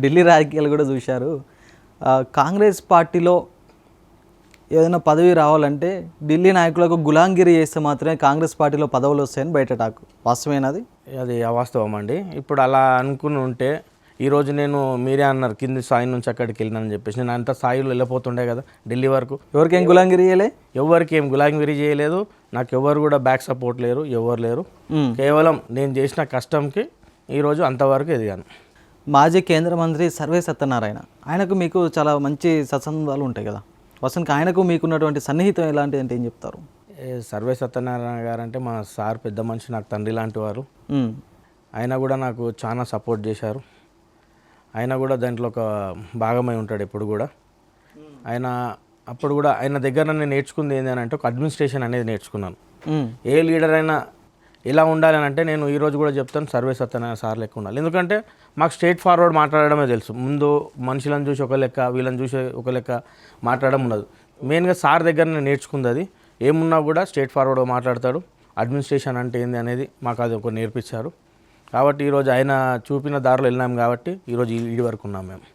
ఢిల్లీ రాజకీయాలు కూడా చూశారు. కాంగ్రెస్ పార్టీలో ఏదైనా పదవి రావాలంటే ఢిల్లీ నాయకులకు గులాంగిరి చేస్తే మాత్రమే కాంగ్రెస్ పార్టీలో పదవులు వస్తాయని బయట టాకు. వాస్తవేనది? అది అవాస్తవం అండి. ఇప్పుడు అలా అనుకుని ఉంటే ఈరోజు నేను మీరే అన్నారు కింది స్థాయి నుంచి అక్కడికి వెళ్ళినానని చెప్పేసి, నేను అంత స్థాయిలో వెళ్ళిపోతుండే కదా ఢిల్లీ వరకు. ఎవరికేం గులాంగిరి చేయలే? ఎవరికి ఏం గులాంగిరి చేయలేదు. నాకు ఎవరు కూడా బ్యాక్ సపోర్ట్ లేరు, ఎవరు లేరు. కేవలం నేను చేసిన కష్టంకి ఈరోజు అంతవరకు ఎదిగాను. మాజీ కేంద్ర మంత్రి సర్వే సత్యనారాయణ, ఆయనకు మీకు చాలా మంచి సత్సంబంధాలు ఉంటాయి కదా, వసంత్ ఆయనకు మీకున్నటువంటి సన్నిహితం ఎలాంటిది అంటే ఏం చెప్తారు? సర్వే సత్యనారాయణ గారు అంటే మా సార్ పెద్ద మనిషి, నాకు తండ్రి లాంటి వారు. ఆయన కూడా నాకు చాలా సపోర్ట్ చేశారు. ఆయన కూడా దాంట్లో ఒక భాగమై ఉంటాడు ఎప్పుడు కూడా. ఆయన అప్పుడు కూడా ఆయన దగ్గర నేను నేర్చుకుంది ఏంటంటే ఒక అడ్మినిస్ట్రేషన్ అనేది నేర్చుకున్నాను. ఏ లీడర్ అయినా ఎలా ఉండాలని అంటే నేను ఈరోజు కూడా చెప్తాను, సర్వే సత్యనారాయణ సార్ లెక్క ఉండాలి. ఎందుకంటే మాకు స్ట్రైట్ ఫార్వర్డ్ మాట్లాడడమే తెలుసు. ముందు మనుషులను చూసి ఒక లెక్క, వీళ్ళని చూసి ఒక లెక్క మాట్లాడడం ఉండదు. మెయిన్గా సార్ దగ్గర నేను నేర్చుకుంది అది. ఏమున్నా కూడా స్ట్రైట్ ఫార్వర్డ్గా మాట్లాడతాడు. అడ్మినిస్ట్రేషన్ అంటే ఏంది అనేది మాకు అది ఒక నేర్పించారు. కాబట్టి ఈరోజు ఆయన చూపిన దారిలో వెళ్ళినాం కాబట్టి ఈరోజు ఈ వరకు ఉన్నాం మేము.